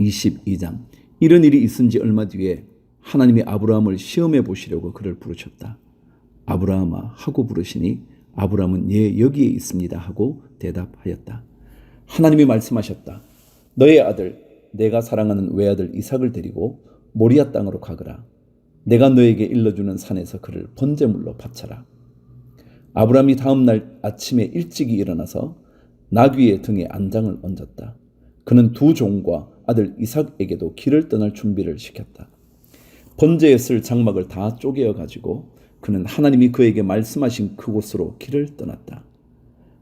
22장. 이런 일이 있은 지 얼마 뒤에 하나님이 아브라함을 시험해 보시려고 그를 부르셨다. 아브라함아 하고 부르시니 아브라함은 예 여기에 있습니다 하고 대답하였다. 하나님이 말씀하셨다. 너의 아들 내가 사랑하는 외아들 이삭을 데리고 모리아 땅으로 가거라. 내가 너에게 일러주는 산에서 그를 번제물로 바쳐라. 아브라함이 다음 날 아침에 일찍이 일어나서 나귀의 등에 안장을 얹었다. 그는 두 종과 아들 이삭에게도 길을 떠날 준비를 시켰다. 번제에 쓸 장막을 다 쪼개어 가지고 그는 하나님이 그에게 말씀하신 그곳으로 길을 떠났다.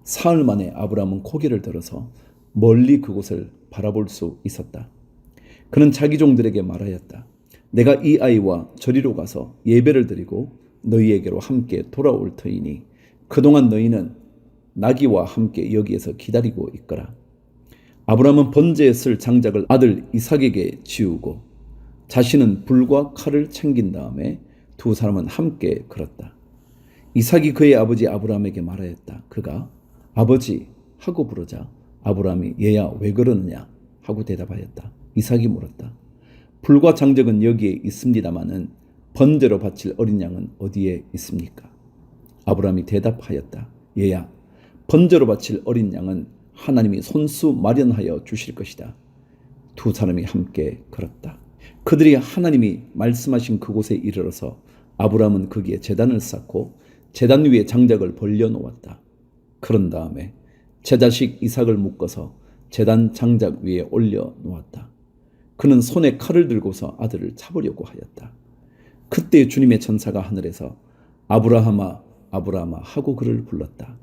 사흘 만에 아브라함은 고개를 들어서 멀리 그곳을 바라볼 수 있었다. 그는 자기 종들에게 말하였다. 내가 이 아이와 저리로 가서 예배를 드리고 너희에게로 함께 돌아올 터이니 그동안 너희는 나귀와 함께 여기에서 기다리고 있거라. 아브라함은 번제에 쓸 장작을 아들 이삭에게 지우고 자신은 불과 칼을 챙긴 다음에 두 사람은 함께 걸었다. 이삭이 그의 아버지 아브라함에게 말하였다. 그가 아버지 하고 부르자 아브라함이 얘야 왜 그러느냐 하고 대답하였다. 이삭이 물었다. 불과 장작은 여기에 있습니다마는 번제로 바칠 어린 양은 어디에 있습니까? 아브라함이 대답하였다. 얘야 번제로 바칠 어린 양은 하나님이 손수 마련하여 주실 것이다. 두 사람이 함께 걸었다. 그들이 하나님이 말씀하신 그곳에 이르러서 아브라함은 거기에 제단을 쌓고 제단 위에 장작을 벌려놓았다. 그런 다음에 제자식 이삭을 묶어서 제단 장작 위에 올려놓았다. 그는 손에 칼을 들고서 아들을 잡으려고 하였다. 그때 주님의 천사가 하늘에서 아브라함아 아브라함아 하고 그를 불렀다.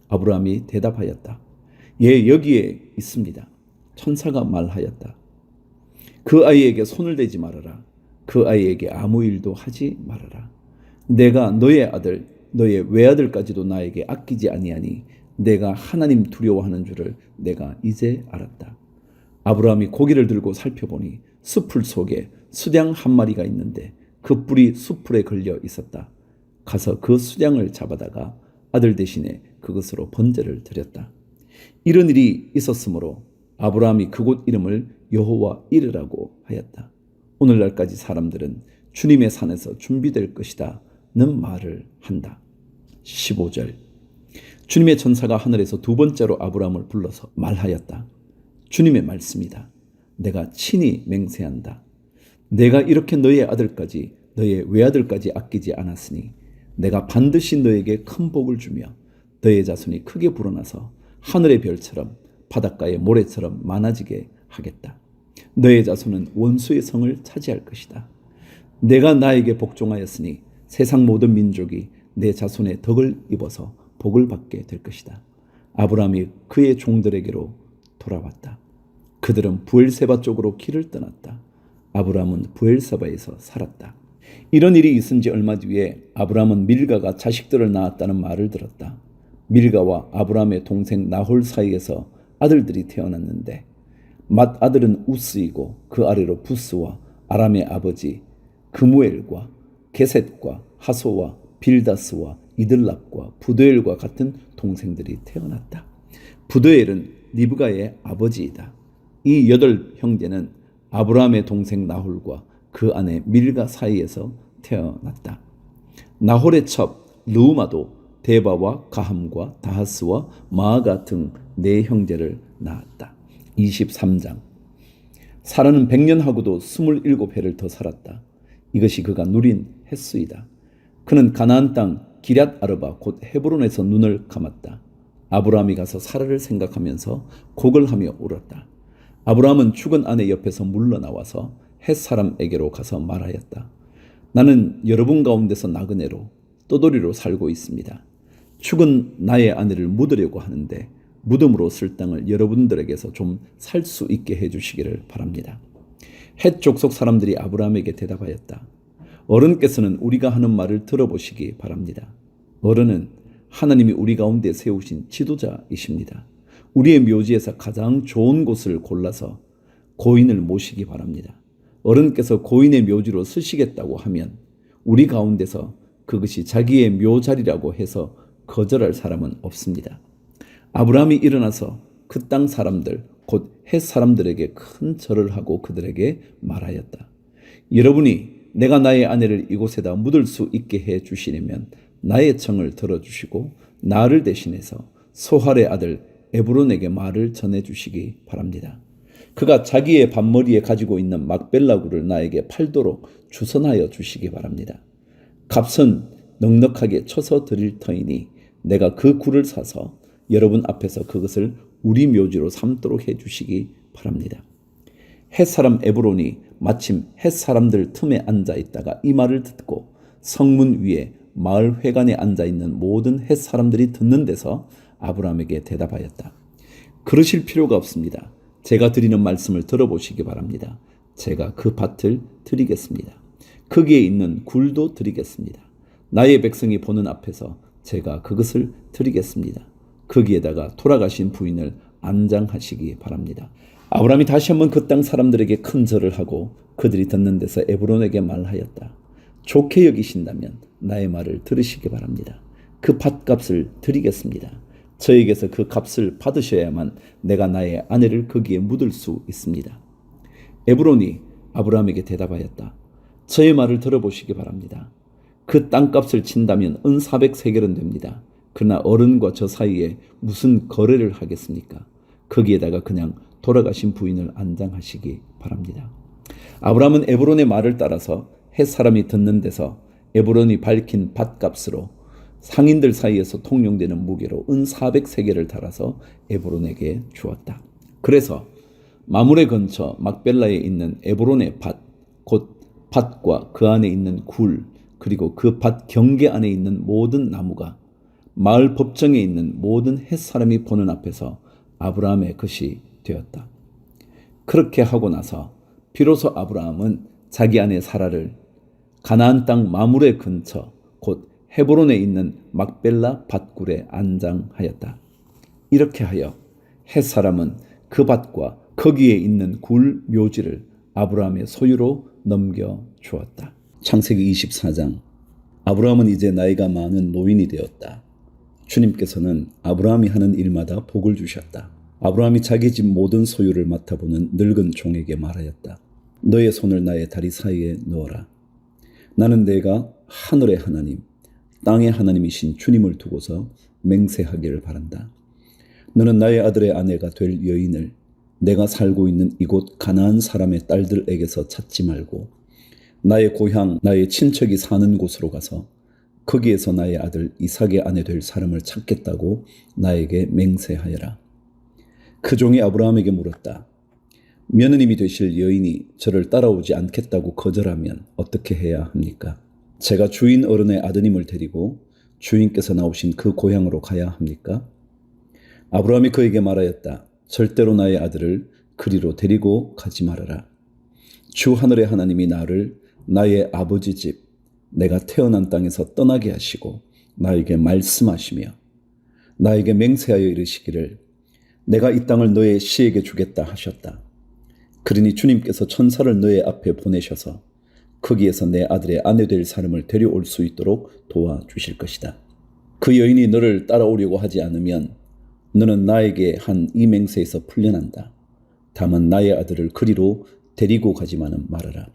아브라함이 대답하였다. 예 여기에 있습니다. 천사가 말하였다. 그 아이에게 손을 대지 말아라. 그 아이에게 아무 일도 하지 말아라. 내가 너의 아들 너의 외아들까지도 나에게 아끼지 아니하니 내가 하나님 두려워하는 줄을 내가 이제 알았다. 아브라함이 고개를 들고 살펴보니 숲풀 속에 수량 한 마리가 있는데 그 뿔이 숲풀에 걸려 있었다. 가서 그 수량을 잡아다가 아들 대신에 그것으로 번제를 드렸다. 이런 일이 있었으므로 아브라함이 그곳 이름을 여호와 이르라고 하였다. 오늘날까지 사람들은 주님의 산에서 준비될 것이다 는 말을 한다. 15절. 주님의 천사가 하늘에서 두 번째로 아브라함을 불러서 말하였다. 주님의 말씀이다. 내가 친히 맹세한다. 내가 이렇게 너의 아들까지 너의 외아들까지 아끼지 않았으니 내가 반드시 너에게 큰 복을 주며 너의 자손이 크게 불어나서 하늘의 별처럼 바닷가의 모래처럼 많아지게 하겠다. 너의 자손은 원수의 성을 차지할 것이다. 내가 나에게 복종하였으니 세상 모든 민족이 내 자손의 덕을 입어서 복을 받게 될 것이다. 아브라함이 그의 종들에게로 돌아왔다. 그들은 부엘세바 쪽으로 길을 떠났다. 아브라함은 부엘세바에서 살았다. 이런 일이 있은 지 얼마 뒤에 아브라함은 밀가가 자식들을 낳았다는 말을 들었다. 밀가와 아브라함의 동생 나홀 사이에서 아들들이 태어났는데 맏아들은 우스이고 그 아래로 부스와 아람의 아버지 그무엘과 게셋과 하소와 빌다스와 이들랍과 부드엘과 같은 동생들이 태어났다. 부드엘은 리브가의 아버지이다. 이 8 형제는 아브라함의 동생 나홀과 그 아내 밀가 사이에서 태어났다. 나홀의 첩 르우마도 데바와 가함과 다하스와 마아가 등 4 형제를 낳았다. 23장. 사라는 100년하고도 27해를 더 살았다. 이것이 그가 누린 횟수이다. 그는 가나안 땅 기럇 아르바 곧 헤브론에서 눈을 감았다. 아브라함이 가서 사라를 생각하면서 곡을 하며 울었다. 아브라함은 죽은 아내 옆에서 물러나와서 헷 사람에게로 가서 말하였다. 나는 여러분 가운데서 나그네로 떠돌이로 살고 있습니다. 죽은 나의 아내를 묻으려고 하는데 무덤으로 쓸 땅을 여러분들에게서 좀 살 수 있게 해주시기를 바랍니다. 헷 족속 사람들이 아브라함에게 대답하였다. 어른께서는 우리가 하는 말을 들어보시기 바랍니다. 어른은 하나님이 우리 가운데 세우신 지도자이십니다. 우리의 묘지에서 가장 좋은 곳을 골라서 고인을 모시기 바랍니다. 어른께서 고인의 묘지로 쓰시겠다고 하면 우리 가운데서 그것이 자기의 묘자리라고 해서 거절할 사람은 없습니다. 아브라함이 일어나서 그 땅 사람들 곧 헷 사람들에게 큰 절을 하고 그들에게 말하였다. 여러분이 내가 나의 아내를 이곳에다 묻을 수 있게 해 주시려면 나의 청을 들어주시고 나를 대신해서 소할의 아들 에브론에게 말을 전해주시기 바랍니다. 그가 자기의 반머리에 가지고 있는 막벨라굴을 나에게 팔도록 주선하여 주시기 바랍니다. 값은 넉넉하게 쳐서 드릴 터이니 내가 그 굴을 사서 여러분 앞에서 그것을 우리 묘지로 삼도록 해주시기 바랍니다. 헷사람 에브론이 마침 헷사람들 틈에 앉아있다가 이 말을 듣고 성문 위에 마을 회관에 앉아있는 모든 헷사람들이 듣는 데서 아브라함에게 대답하였다. 그러실 필요가 없습니다. 제가 드리는 말씀을 들어보시기 바랍니다. 제가 그 밭을 드리겠습니다. 거기에 있는 굴도 드리겠습니다. 나의 백성이 보는 앞에서 제가 그것을 드리겠습니다. 거기에다가 돌아가신 부인을 안장하시기 바랍니다. 아브라함이 다시 한번 그 땅 사람들에게 큰 절을 하고 그들이 듣는 데서 에브론에게 말하였다. 좋게 여기신다면 나의 말을 들으시기 바랍니다. 그 밭값을 드리겠습니다. 저에게서 그 값을 받으셔야만 내가 나의 아내를 거기에 묻을 수 있습니다. 에브론이 아브라함에게 대답하였다. 저의 말을 들어보시기 바랍니다. 그 땅값을 친다면 은 400세겔은 됩니다. 그러나 어른과 저 사이에 무슨 거래를 하겠습니까? 거기에다가 그냥 돌아가신 부인을 안장하시기 바랍니다. 아브라함은 에브론의 말을 따라서 헷 사람이 듣는 데서 에브론이 밝힌 밭값으로 상인들 사이에서 통용되는 무게로 은 400세겔을 달아서 에브론에게 주었다. 그래서 마므레 근처 막벨라에 있는 에브론의 밭, 곧 밭과 그 안에 있는 굴, 그리고 그 밭 경계 안에 있는 모든 나무가 마을 법정에 있는 모든 헷 사람이 보는 앞에서 아브라함의 것이 되었다. 그렇게 하고 나서 비로소 아브라함은 자기 아내 사라를 가나안 땅 마므레 근처 곧 헤브론에 있는 막벨라 밭굴에 안장하였다. 이렇게 하여 헷 사람은 그 밭과 거기에 있는 굴 묘지를 아브라함의 소유로 넘겨 주었다. 창세기 24장. 아브라함은 이제 나이가 많은 노인이 되었다. 주님께서는 아브라함이 하는 일마다 복을 주셨다. 아브라함이 자기 집 모든 소유를 맡아보는 늙은 종에게 말하였다. 너의 손을 나의 다리 사이에 넣어라. 나는 내가 하늘의 하나님, 땅의 하나님이신 주님을 두고서 맹세하기를 바란다. 너는 나의 아들의 아내가 될 여인을 내가 살고 있는 이곳 가나안 사람의 딸들에게서 찾지 말고 나의 고향, 나의 친척이 사는 곳으로 가서 거기에서 나의 아들 이삭의 아내 될 사람을 찾겠다고 나에게 맹세하여라. 그 종이 아브라함에게 물었다. 며느님이 되실 여인이 저를 따라오지 않겠다고 거절하면 어떻게 해야 합니까? 제가 주인 어른의 아드님을 데리고 주인께서 나오신 그 고향으로 가야 합니까? 아브라함이 그에게 말하였다. 절대로 나의 아들을 그리로 데리고 가지 말아라. 주 하늘의 하나님이 나를 나의 아버지 집, 내가 태어난 땅에서 떠나게 하시고 나에게 말씀하시며 나에게 맹세하여 이르시기를 내가 이 땅을 너의 씨에게 주겠다 하셨다. 그러니 주님께서 천사를 너의 앞에 보내셔서 거기에서 내 아들의 아내 될 사람을 데려올 수 있도록 도와주실 것이다. 그 여인이 너를 따라오려고 하지 않으면 너는 나에게 한 이 맹세에서 풀려난다. 다만 나의 아들을 그리로 데리고 가지만은 말아라.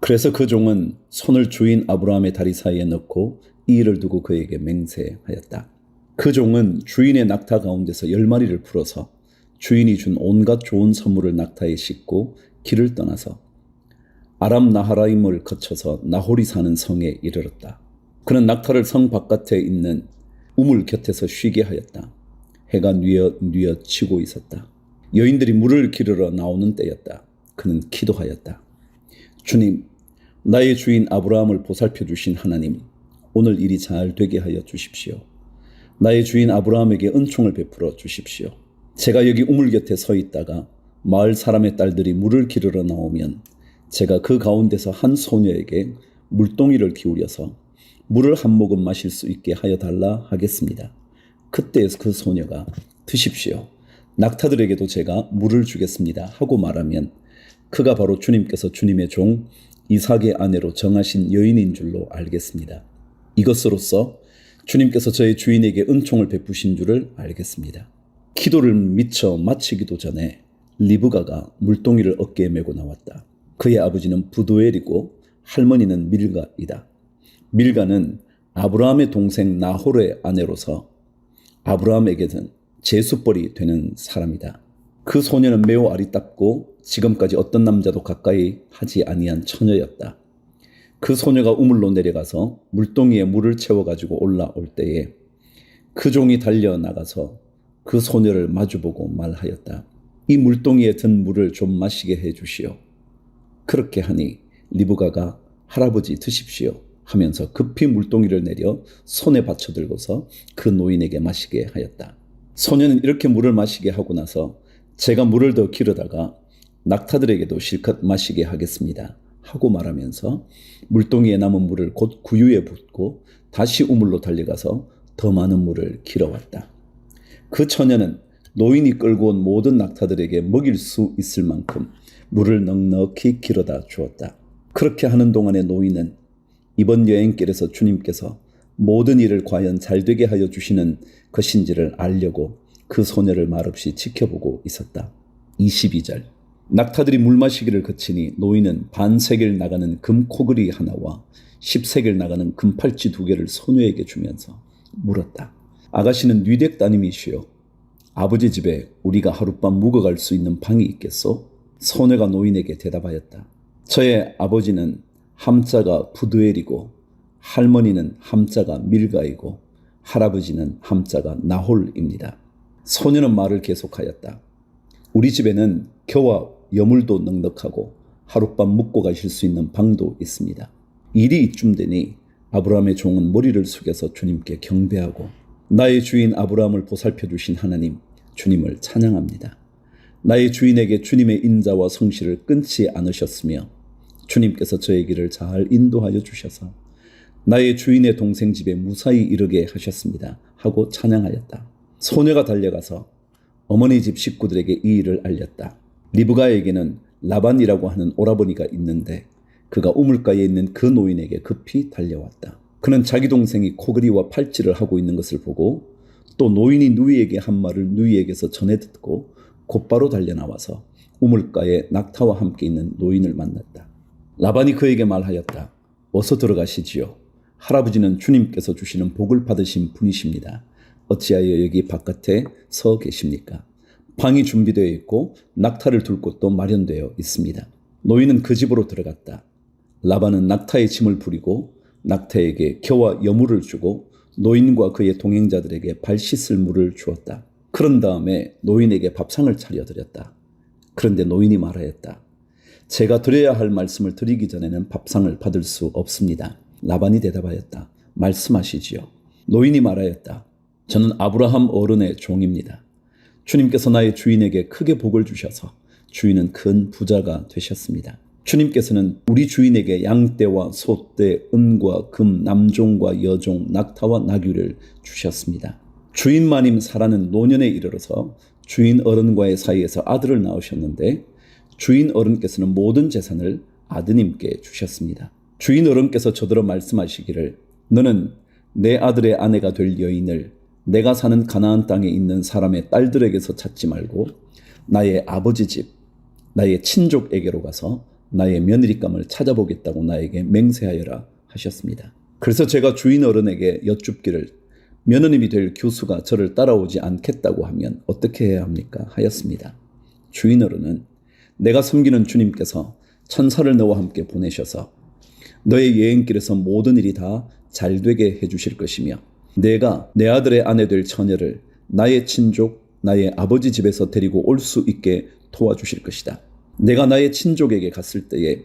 그래서 그 종은 손을 주인 아브라함의 다리 사이에 넣고 이 일을 두고 그에게 맹세하였다. 그 종은 주인의 낙타 가운데서 10마리를 풀어서 주인이 준 온갖 좋은 선물을 낙타에 싣고 길을 떠나서 아람 나하라임을 거쳐서 나홀이 사는 성에 이르렀다. 그는 낙타를 성 바깥에 있는 우물 곁에서 쉬게 하였다. 해가 뉘어치고 있었다. 여인들이 물을 기르러 나오는 때였다. 그는 기도하였다. 주님, 나의 주인 아브라함을 보살펴 주신 하나님, 오늘 일이 잘 되게 하여 주십시오. 나의 주인 아브라함에게 은총을 베풀어 주십시오. 제가 여기 우물 곁에 서 있다가 마을 사람의 딸들이 물을 기르러 나오면 제가 그 가운데서 한 소녀에게 물동이를 기울여서 물을 한 모금 마실 수 있게 하여 달라 하겠습니다. 그때 그 소녀가 드십시오. 낙타들에게도 제가 물을 주겠습니다 하고 말하면 그가 바로 주님께서 주님의 종 이삭의 아내로 정하신 여인인 줄로 알겠습니다. 이것으로써 주님께서 저의 주인에게 은총을 베푸신 줄을 알겠습니다. 기도를 미처 마치기도 전에 리브가가 물동이를 어깨에 메고 나왔다. 그의 아버지는 부두엘이고 할머니는 밀가이다. 밀가는 아브라함의 동생 나홀의 아내로서 아브라함에게는 제수벌이 되는 사람이다. 그 소녀는 매우 아리답고 지금까지 어떤 남자도 가까이 하지 아니한 처녀였다. 그 소녀가 우물로 내려가서 물동이에 물을 채워가지고 올라올 때에 그 종이 달려나가서 그 소녀를 마주보고 말하였다. 이 물동이에 든 물을 좀 마시게 해주시오. 그렇게 하니 리브가가 할아버지 드십시오 하면서 급히 물동이를 내려 손에 받쳐들고서 그 노인에게 마시게 하였다. 소녀는 이렇게 물을 마시게 하고 나서 제가 물을 더 기르다가 낙타들에게도 실컷 마시게 하겠습니다 하고 말하면서 물동이에 남은 물을 곧 구유에 붓고 다시 우물로 달려가서 더 많은 물을 길어왔다. 그 처녀는 노인이 끌고 온 모든 낙타들에게 먹일 수 있을 만큼 물을 넉넉히 길어다 주었다. 그렇게 하는 동안에 노인은 이번 여행길에서 주님께서 모든 일을 과연 잘되게 하여 주시는 것인지를 알려고 그 소녀를 말없이 지켜보고 있었다. 22절. 낙타들이 물 마시기를 그치니 노인은 반세겔 나가는 금 코그리 하나와 10세겔 나가는 금 팔찌 2개를 소녀에게 주면서 물었다. 아가씨는 뉘덱 따님이시오. 아버지 집에 우리가 하룻밤 묵어갈 수 있는 방이 있겠소? 소녀가 노인에게 대답하였다. 저의 아버지는 함자가 부두엘이고 할머니는 함자가 밀가이고 할아버지는 함자가 나홀입니다. 소녀는 말을 계속하였다. 우리 집에는 겨와 여물도 넉넉하고 하룻밤 묵고 가실 수 있는 방도 있습니다. 일이 이쯤 되니 아브라함의 종은 머리를 숙여서 주님께 경배하고 나의 주인 아브라함을 보살펴 주신 하나님 주님을 찬양합니다. 나의 주인에게 주님의 인자와 성실을 끊지 않으셨으며 주님께서 저의 길을 잘 인도하여 주셔서 나의 주인의 동생 집에 무사히 이르게 하셨습니다 하고 찬양하였다. 소녀가 달려가서 어머니 집 식구들에게 이 일을 알렸다. 리브가에게는 라반이라고 하는 오라버니가 있는데 그가 우물가에 있는 그 노인에게 급히 달려왔다. 그는 자기 동생이 코그리와 팔찌를 하고 있는 것을 보고 또 노인이 누이에게 한 말을 누이에게서 전해 듣고 곧바로 달려나와서 우물가에 낙타와 함께 있는 노인을 만났다. 라반이 그에게 말하였다. 어서 들어가시지요. 할아버지는 주님께서 주시는 복을 받으신 분이십니다. 어찌하여 여기 바깥에 서 계십니까? 방이 준비되어 있고 낙타를 둘 곳도 마련되어 있습니다. 노인은 그 집으로 들어갔다. 라반은 낙타의 짐을 부리고 낙타에게 겨와 여물을 주고 노인과 그의 동행자들에게 발 씻을 물을 주었다. 그런 다음에 노인에게 밥상을 차려드렸다. 그런데 노인이 말하였다. 제가 드려야 할 말씀을 드리기 전에는 밥상을 받을 수 없습니다. 라반이 대답하였다. 말씀하시지요. 노인이 말하였다. 저는 아브라함 어른의 종입니다. 주님께서 나의 주인에게 크게 복을 주셔서 주인은 큰 부자가 되셨습니다. 주님께서는 우리 주인에게 양떼와 소떼, 은과 금, 남종과 여종, 낙타와 나귀를 주셨습니다. 주인 마님 사라는 노년에 이르러서 주인 어른과의 사이에서 아들을 낳으셨는데 주인 어른께서는 모든 재산을 아드님께 주셨습니다. 주인 어른께서 저더러 말씀하시기를 너는 내 아들의 아내가 될 여인을 내가 사는 가나안 땅에 있는 사람의 딸들에게서 찾지 말고 나의 아버지 집, 나의 친족에게로 가서 나의 며느리감을 찾아보겠다고 나에게 맹세하여라 하셨습니다. 그래서 제가 주인 어른에게 여쭙기를 며느님이 될 교수가 저를 따라오지 않겠다고 하면 어떻게 해야 합니까? 하였습니다. 주인 어른은 내가 섬기는 주님께서 천사를 너와 함께 보내셔서 너의 여행길에서 모든 일이 다 잘되게 해주실 것이며 내가 내 아들의 아내 될 처녀를 나의 친족, 나의 아버지 집에서 데리고 올 수 있게 도와주실 것이다. 내가 나의 친족에게 갔을 때에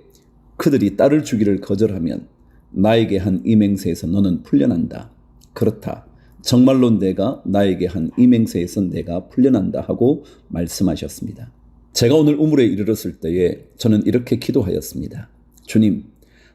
그들이 딸을 주기를 거절하면 나에게 한 이 맹세에서 너는 풀려난다. 그렇다. 정말로 내가 나에게 한 이 맹세에서 내가 풀려난다 하고 말씀하셨습니다. 제가 오늘 우물에 이르렀을 때에 저는 이렇게 기도하였습니다. 주님,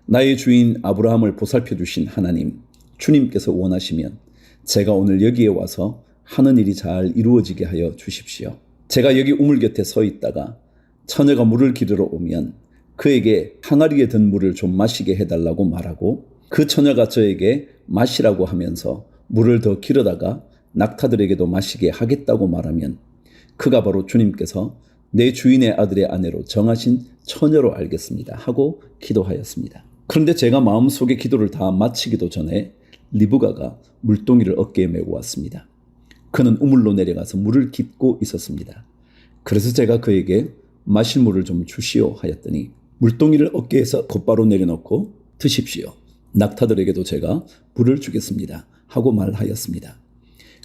나의 주인 아브라함을 보살펴 주신 하나님, 주님께서 원하시면 제가 오늘 여기에 와서 하는 일이 잘 이루어지게 하여 주십시오. 제가 여기 우물 곁에 서 있다가 처녀가 물을 기르러 오면 그에게 항아리에 든 물을 좀 마시게 해달라고 말하고 그 처녀가 저에게 마시라고 하면서 물을 더 기르다가 낙타들에게도 마시게 하겠다고 말하면 그가 바로 주님께서 내 주인의 아들의 아내로 정하신 처녀로 알겠습니다 하고 기도하였습니다. 그런데 제가 마음속에 기도를 다 마치기도 전에 리브가가 물동이를 어깨에 메고 왔습니다. 그는 우물로 내려가서 물을 깃고 있었습니다. 그래서 제가 그에게 마실 물을 좀 주시오 하였더니 물동이를 어깨에서 곧바로 내려놓고 드십시오. 낙타들에게도 제가 물을 주겠습니다 하고 말하였습니다.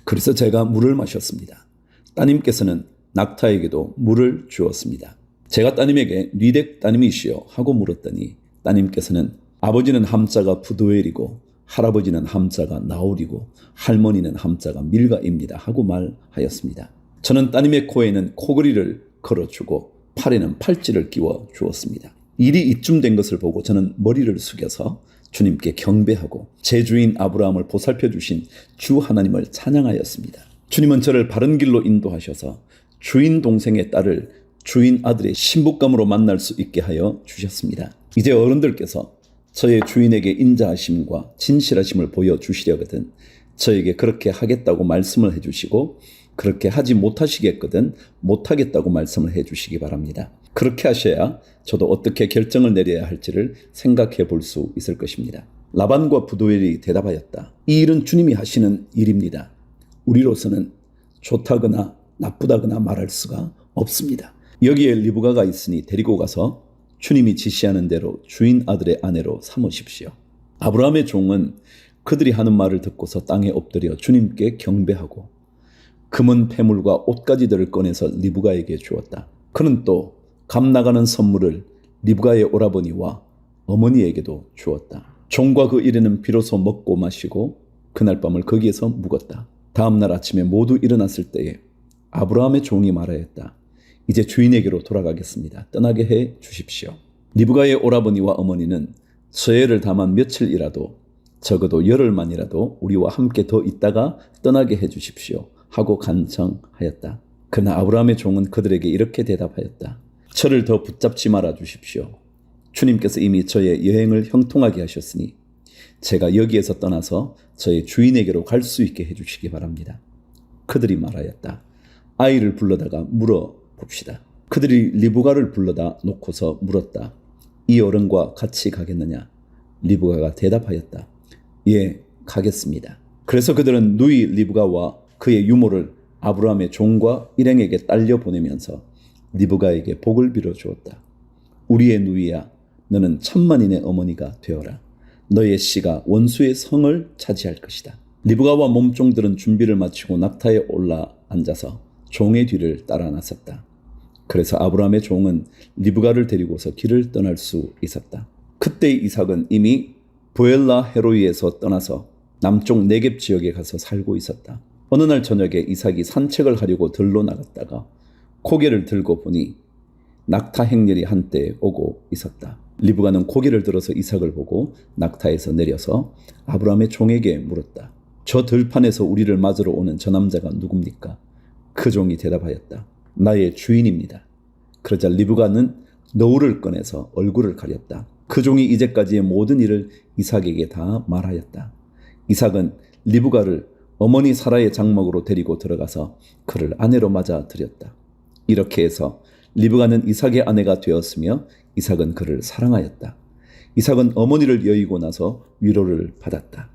그래서 제가 물을 마셨습니다. 따님께서는 낙타에게도 물을 주었습니다. 제가 따님에게 니댁 따님이시오 하고 물었더니 따님께서는 아버지는 함자가 부두엘이고 할아버지는 함자가 나홀이고 할머니는 함자가 밀가입니다 하고 말하였습니다. 저는 따님의 코에는 코걸이를 걸어주고 팔에는 팔찌를 끼워 주었습니다. 일이 이쯤 된 것을 보고 저는 머리를 숙여서 주님께 경배하고 제 주인 아브라함을 보살펴 주신 주 하나님을 찬양하였습니다. 주님은 저를 바른 길로 인도하셔서 주인 동생의 딸을 주인 아들의 신부감으로 만날 수 있게 하여 주셨습니다. 이제 어른들께서 저의 주인에게 인자하심과 진실하심을 보여주시려거든 저에게 그렇게 하겠다고 말씀을 해주시고 그렇게 하지 못하시겠거든 못하겠다고 말씀을 해주시기 바랍니다. 그렇게 하셔야 저도 어떻게 결정을 내려야 할지를 생각해 볼 수 있을 것입니다. 라반과 부두엘이 대답하였다. 이 일은 주님이 하시는 일입니다. 우리로서는 좋다거나 나쁘다거나 말할 수가 없습니다. 여기에 리브가가 있으니 데리고 가서 주님이 지시하는 대로 주인 아들의 아내로 삼으십시오. 아브라함의 종은 그들이 하는 말을 듣고서 땅에 엎드려 주님께 경배하고 금은 패물과 옷가지들을 꺼내서 리브가에게 주었다. 그는 또 값 나가는 선물을 리브가의 오라버니와 어머니에게도 주었다. 종과 그 일에는 비로소 먹고 마시고 그날 밤을 거기에서 묵었다. 다음 날 아침에 모두 일어났을 때에 아브라함의 종이 말하였다. 이제 주인에게로 돌아가겠습니다. 떠나게 해 주십시오. 리브가의 오라버니와 어머니는 서예를 다만 며칠이라도 적어도 열흘만이라도 우리와 함께 더 있다가 떠나게 해 주십시오 하고 간청하였다. 그러나 아브라함의 종은 그들에게 이렇게 대답하였다. 저를 더 붙잡지 말아 주십시오. 주님께서 이미 저의 여행을 형통하게 하셨으니 제가 여기에서 떠나서 저의 주인에게로 갈 수 있게 해주시기 바랍니다. 그들이 말하였다. 아이를 불러다가 물어봅시다. 그들이 리브가를 불러다 놓고서 물었다. 이 어른과 같이 가겠느냐? 리브가가 대답하였다. 예, 가겠습니다. 그래서 그들은 누이 리브가와 그의 유모를 아브라함의 종과 일행에게 딸려 보내면서 리브가에게 복을 빌어 주었다. 우리의 누이야, 너는 천만인의 어머니가 되어라. 너의 씨가 원수의 성을 차지할 것이다. 리브가와 몸종들은 준비를 마치고 낙타에 올라 앉아서 종의 뒤를 따라 나섰다. 그래서 아브라함의 종은 리브가를 데리고서 길을 떠날 수 있었다. 그때 이삭은 이미 부엘라 헤로이에서 떠나서 남쪽 네겝 지역에 가서 살고 있었다. 어느 날 저녁에 이삭이 산책을 하려고 들로 나갔다가 고개를 들고 보니 낙타 행렬이 한때 오고 있었다. 리브가는 고개를 들어서 이삭을 보고 낙타에서 내려서 아브라함의 종에게 물었다. 저 들판에서 우리를 맞으러 오는 저 남자가 누굽니까? 그 종이 대답하였다. 나의 주인입니다. 그러자 리브가는 너울을 꺼내서 얼굴을 가렸다. 그 종이 이제까지의 모든 일을 이삭에게 다 말하였다. 이삭은 리브가를 어머니 사라의 장막으로 데리고 들어가서 그를 아내로 맞아 들였다. 이렇게 해서 리브가는 이삭의 아내가 되었으며 이삭은 그를 사랑하였다. 이삭은 어머니를 여의고 나서 위로를 받았다.